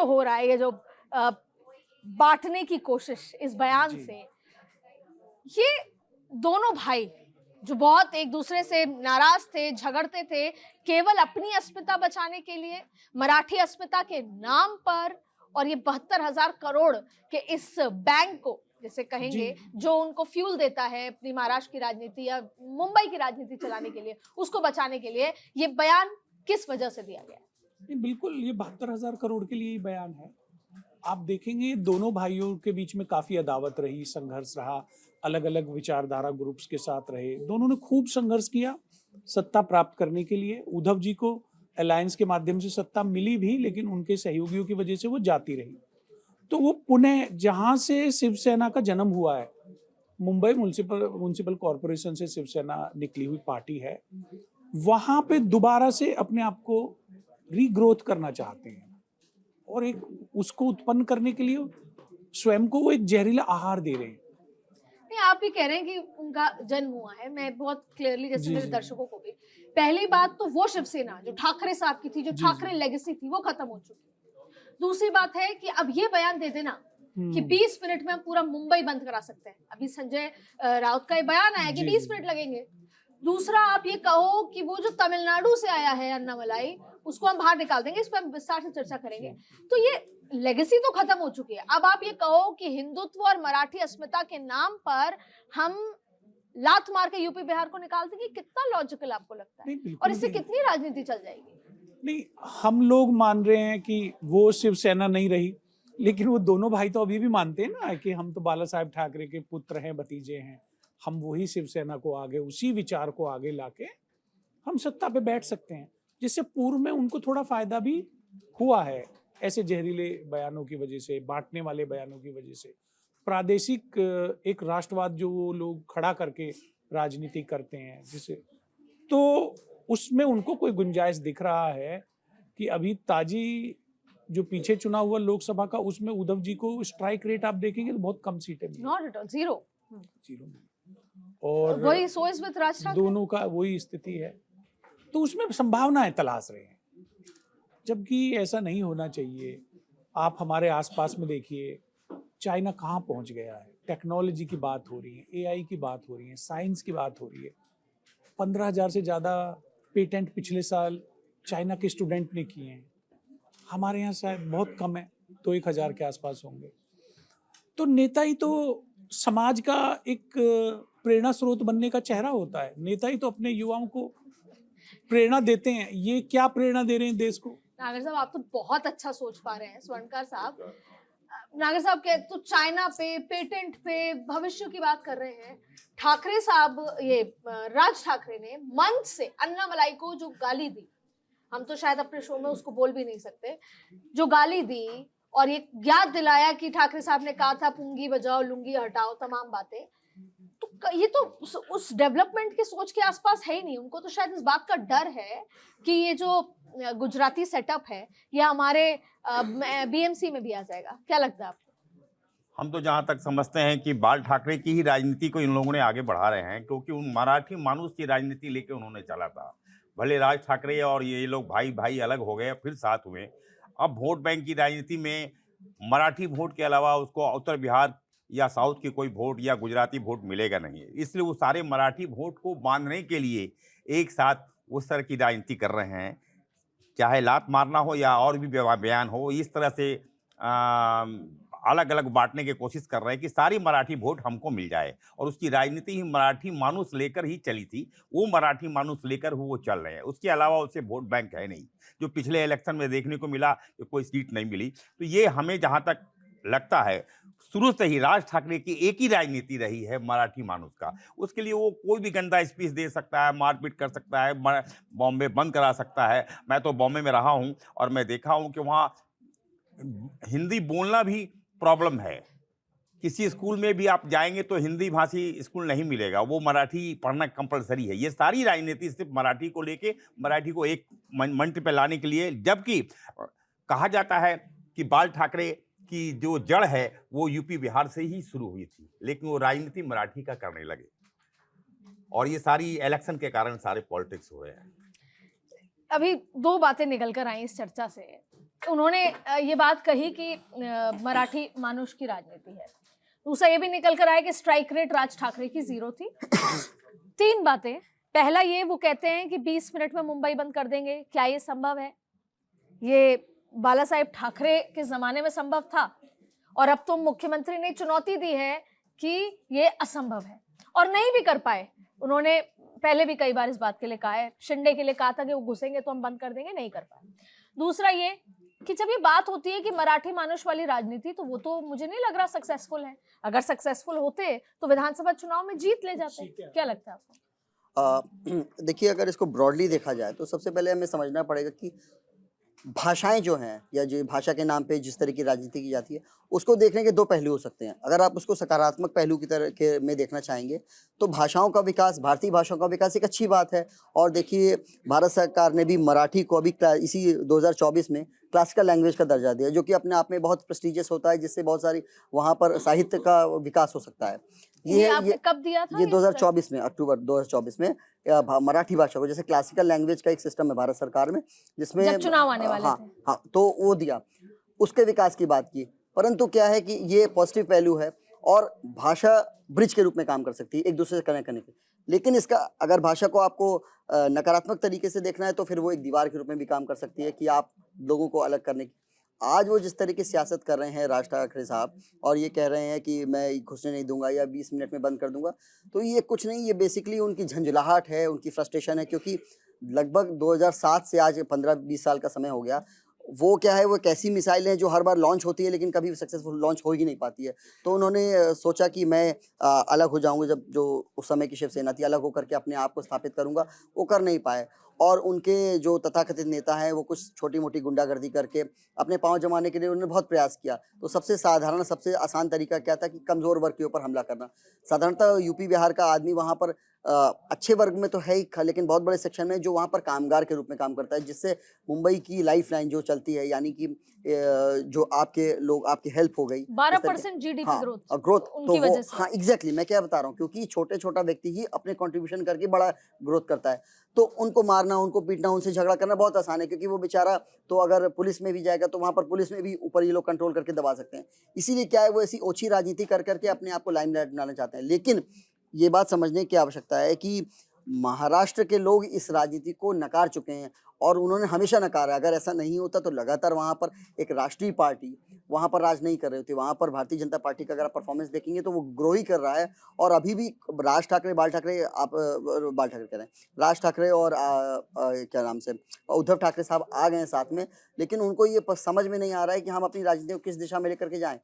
जो हो रहा है, ये जो बांटने की कोशिश इस बयान से, ये दोनों भाई जो बहुत एक दूसरे से नाराज थे, झगड़ते थे, केवल अपनी अस्मिता बचाने के लिए, मराठी अस्मिता के नाम पर, और ये 72,000 करोड़ के इस बैंक को जैसे कहेंगे जो उनको फ्यूल देता है अपनी महाराष्ट्र की राजनीति या मुंबई की राजनीति चलाने के लिए, उसको बचाने के लिए ये बयान किस वजह से दिया गया? बिल्कुल, ये 72,000 करोड़ के लिए ही बयान है। आप देखेंगे दोनों भाइयों के बीच में काफी अदावत रही, संघर्ष रहा, अलग अलग विचारधारा ग्रुप्स के साथ रहे। दोनों ने खूब संघर्ष किया सत्ता प्राप्त करने के लिए। उद्धव जी को अलायंस के माध्यम से सत्ता मिली भी, लेकिन उनके सहयोगियों की वजह से वो जाती रही। तो वो पुणे, जहां से शिवसेना का जन्म हुआ है, मुंबई म्युनिसिपल कॉरपोरेशन से शिवसेना निकली हुई पार्टी है, वहां पे दोबारा से अपने आप को रीग्रोथ करना चाहते हैं और एक उसको उत्पन्न करने के लिए स्वयं को वो एक जहरीला आहार दे रहे हैं। नहीं, आप भी कह रहे हैं कि उनका जन्म हुआ है। मैं बहुत क्लियरली, जैसे मेरे दर्शकों को भी, पहली बात तो वो शिवसेना जो ठाकरे साहब की थी, जो ठाकरे लेगेसी थी, वो खत्म हो चुकी है। दूसरी बात है कि अब ये बयान दे देना कि 20 मिनट में हम पूरा मुंबई बंद करा सकते हैं। अभी संजय राउत का ये बयान आया कि 20 मिनट लगेंगे। दूसरा, आप ये कहो कि वो जो तमिलनाडु से आया है अन्नामलाई, उसको हम बाहर निकाल देंगे। इस पर हम विस्तार से चर्चा करेंगे। तो ये लेगेसी तो खत्म हो चुकी है। अब आप ये कहो कि हिंदुत्व और मराठी अस्मिता के नाम पर हम लात मार के यूपी बिहार को निकाल देंगे, कितना लॉजिकल आपको लगता है? और इससे कितनी राजनीति चल जाएगी? नहीं, हम लोग मान रहे हैं कि वो शिवसेना नहीं रही, लेकिन वो दोनों भाई तो अभी भी मानते हैं ना कि हम तो बाला साहेब ठाकरे के पुत्र हैं, भतीजे हैं। हम वही शिवसेना को आगे, उसी विचार को आगे लाके हम सत्ता पे बैठ सकते हैं, जिससे पूर्व में उनको थोड़ा फायदा भी हुआ है ऐसे जहरीले बयानों की वजह से, बांटने वाले बयानों की वजह से। प्रादेशिक एक राष्ट्रवाद जो वो लोग खड़ा करके राजनीति करते हैं, जिसे तो उसमें उनको कोई गुंजाइश दिख रहा है कि अभी ताजी जो पीछे चुनाव हुआ लोकसभा का, उसमें उद्धव जी को स्ट्राइक रेट आप देखेंगे तो बहुत कम सीटें मिली, नॉट एट ऑल, जीरो। और वही so is with Raj Thackeray, दोनों का वही स्थिति है। तो उसमें संभावनाएं तलाश रहे हैं, जबकि ऐसा नहीं होना चाहिए। आप हमारे आसपास में देखिए, चाइना कहाँ पहुंच गया है। टेक्नोलॉजी की बात हो रही है, एआई की बात हो रही है, साइंस की बात हो रही है। 15,000 से ज़्यादा पेटेंट पिछले साल चाइना के स्टूडेंट ने किए हैं। हमारे यहाँ शायद बहुत कम है, तो 1,000 के आसपास होंगे। तो नेता ही तो समाज का एक प्रेरणा स्रोत बनने का चेहरा होता है। नेता ही तो अपने युवाओं को प्रेरणा देते हैं। ये क्या प्रेरणा दे रहे हैं देश को? नागर साहब, आप तो बहुत अच्छा सोच पा रहे हैं। स्वर्णकार साहब, नागर साहब के तो चाइना पे, पेटेंट पे, भविष्य की बात कर रहे हैं। ठाकरे साहब, ये राज ठाकरे ने मंच से अन्नामलाई को जो गाली दी, हम तो शायद अपने शो में उसको बोल भी नहीं सकते, जो गाली दी और ये याद दिलाया कि ठाकरे साहब ने कहा था पुंगी बजाओ लुंगी हटाओ, तमाम बातें, तो ये तो उस डेवलपमेंट के सोच के आसपास है ही नहीं। उनको तो शायद इस बात का डर है कि ये जो गुजराती सेटअप है ये हमारे बीएमसी में भी आ जाएगा। क्या लगता है आपको? हम तो जहां तक समझते हैं कि बाल ठाकरे की ही राजनीति को इन लोगों ने आगे बढ़ा रहे हैं, क्योंकि उन मराठी मानुस की राजनीति लेके उन्होंने चला था। भले राज ठाकरे और ये लोग भाई भाई अलग हो गए, फिर साथ हुए। अब वोट बैंक की राजनीति में मराठी वोट के अलावा उसको उत्तर बिहार या साउथ की कोई वोट या गुजराती वोट मिलेगा नहीं। इसलिए वो सारे मराठी वोट को बांधने के लिए एक साथ उस तरह की राजनीति कर रहे हैं, चाहे लात मारना हो या और भी बयान हो। इस तरह से अलग अलग बांटने की कोशिश कर रहे हैं कि सारी मराठी वोट हमको मिल जाए, और उसकी राजनीति ही मराठी मानुस लेकर ही चली थी। वो मराठी मानुस लेकर वो चल रहे हैं, उसके अलावा उसे वोट बैंक है नहीं। जो पिछले इलेक्शन में देखने को मिला कि कोई सीट नहीं मिली। तो ये हमें जहां तक लगता है, शुरू से ही राज ठाकरे की एक ही राजनीति रही है मराठी मानुस का। उसके लिए वो कोई भी गंदा स्पीच दे सकता है, मारपीट कर सकता है, बॉम्बे बंद करा सकता है। मैं तो बॉम्बे में रहा हूं और मैं देखा हूं कि वहाँ हिंदी बोलना भी प्रॉब्लम है। किसी स्कूल में भी आप जाएंगे तो हिंदी भाषी स्कूल नहीं मिलेगा, वो मराठी पढ़ना कंपलसरी है। ये सारी राजनीति सिर्फ मराठी को लेके, मराठी को एक मंच पे लाने के लिए। जबकि कहा जाता है कि बाल ठाकरे की जो जड़ है वो यूपी बिहार से ही शुरू हुई थी, लेकिन वो राजनीति मराठी का करने लगे, और ये सारी इलेक्शन के कारण सारे पॉलिटिक्स हो रहे हैं। अभी दो बातें निकल कर आई इस चर्चा से। उन्होंने ये बात कही कि मराठी मानुष की राजनीति है। दूसरा ये भी निकल कर आया कि स्ट्राइक रेट राज ठाकरे की 0 थी। 3 बातें। पहला ये, वो कहते हैं कि 20 मिनट में मुंबई बंद कर देंगे। क्या ये संभव है? ये बाला साहेब ठाकरे के जमाने में संभव था और अब तो मुख्यमंत्री ने चुनौती दी है कि ये असंभव है और नहीं भी कर पाए। उन्होंने पहले भी कई बार इस बात के लिए कहा है, शिंदे के लिए कहा था कि वो घुसेंगे तो हम बंद कर देंगे, नहीं कर पाए। दूसरा ये कि जब ये बात होती है कि मराठी मानुष वाली राजनीति, तो वो तो मुझे नहीं लग रहा सक्सेसफुल है। अगर सक्सेसफुल होते तो विधानसभा चुनाव में जीत ले जाते। क्या लगता है आपको? देखिए, अगर इसको ब्रॉडली देखा जाए तो सबसे पहले हमें समझना पड़ेगा कि भाषाएं जो हैं या जो भाषा के नाम पे जिस तरह की राजनीति की जाती है, उसको देखने के 2 पहलू हो सकते हैं। अगर आप उसको सकारात्मक पहलू की तरह के में देखना चाहेंगे तो भाषाओं का विकास, भारतीय भाषाओं का विकास एक अच्छी बात है। और देखिए, भारत सरकार ने भी मराठी को अभी इसी 2024 में क्लासिकल लैंग्वेज का दर्जा दिया, जो कि अपने आप में बहुत प्रेस्टिजियस होता है, जिससे बहुत सारी वहाँ पर साहित्य का विकास हो सकता है। ये आपने कब दिया था? ये 2024 में, अक्टूबर 2024 में मराठी भाषा को, जैसे क्लासिकल लैंग्वेज का एक सिस्टम है भारत सरकार में, जिसमें जब चुनाव आने वाले हाँ, थे। हाँ, तो वो दिया, उसके विकास की बात की। परंतु क्या है कि ये पॉजिटिव पहलू है और भाषा ब्रिज के रूप में काम कर सकती है एक दूसरे से कनेक्ट करने के। लेकिन इसका अगर भाषा को आपको नकारात्मक तरीके से देखना है तो फिर वो एक दीवार के रूप में भी काम कर सकती है कि आप लोगों को अलग करने की। आज वो जिस तरीके की सियासत कर रहे हैं राज ठाकरे साहब, और ये कह रहे हैं कि मैं घुसने नहीं दूंगा या 20 मिनट में बंद कर दूंगा, तो ये कुछ नहीं, ये बेसिकली उनकी झंझलाहट है, उनकी फ्रस्ट्रेशन है। क्योंकि लगभग 2007 से आज 15-20 साल का समय हो गया। वो क्या है, वो एक ऐसी मिसाइल है जो हर बार लॉन्च होती है लेकिन कभी सक्सेसफुल लॉन्च हो ही नहीं पाती है। तो उन्होंने सोचा कि मैं अलग हो जाऊंगा, जब जो उस समय की शिवसेना थी, अलग होकर के अपने आप को स्थापित करूंगा। वो कर नहीं पाए और उनके जो तथाकथित नेता हैं वो कुछ छोटी मोटी गुंडागर्दी करके अपने पांव जमाने के लिए उन्होंने बहुत प्रयास किया। तो सबसे साधारण, सबसे आसान तरीका क्या था कि कमजोर वर्ग के ऊपर हमला करना। साधारणतः यूपी बिहार का आदमी वहाँ पर अच्छे वर्ग में तो है ही, लेकिन बहुत बड़े सेक्शन में जो वहाँ पर कामगार के रूप में काम करता है, जिससे मुंबई की लाइफ लाइन जो चलती है, यानी कि जो आपके लोग, आपकी हेल्प हो गई 12% जीडीपी हाँ, ग्रोथ ग्रोथ उनकी तो वो वजह से। हाँ एग्जैक्टली मैं क्या बता रहा हूँ, क्योंकि छोटा व्यक्ति ही अपने कंट्रीब्यूशन करके बड़ा ग्रोथ करता है। तो उनको मारना, उनको पीटना, उनसे झगड़ा करना बहुत आसान है, क्योंकि वो बेचारा तो अगर पुलिस में भी जाएगा तो वहाँ पर पुलिस में भी ऊपर ये लोग कंट्रोल करके दबा सकते हैं। इसीलिए क्या है, वो ऐसी ओछी राजनीति कर करके अपने आप को लाइमलाइट बनाना चाहते हैं। लेकिन ये बात समझने की आवश्यकता है कि महाराष्ट्र के लोग इस राजनीति को नकार चुके हैं और उन्होंने हमेशा नकारा। अगर ऐसा नहीं होता तो लगातार वहाँ पर एक राष्ट्रीय पार्टी वहाँ पर राज नहीं कर रही होती। वहाँ पर भारतीय जनता पार्टी का अगर आप परफॉर्मेंस देखेंगे तो वो ग्रो ही कर रहा है। और अभी भी राज ठाकरे, बाल ठाकरे, आप बाल ठाकरे कह रहे हैं, राज ठाकरे और क्या नाम से उद्धव ठाकरे साहब आ गए हैं साथ में, लेकिन उनको ये समझ में नहीं आ रहा है कि हम अपनी राजनीति को किस दिशा में लेकर के जाएं।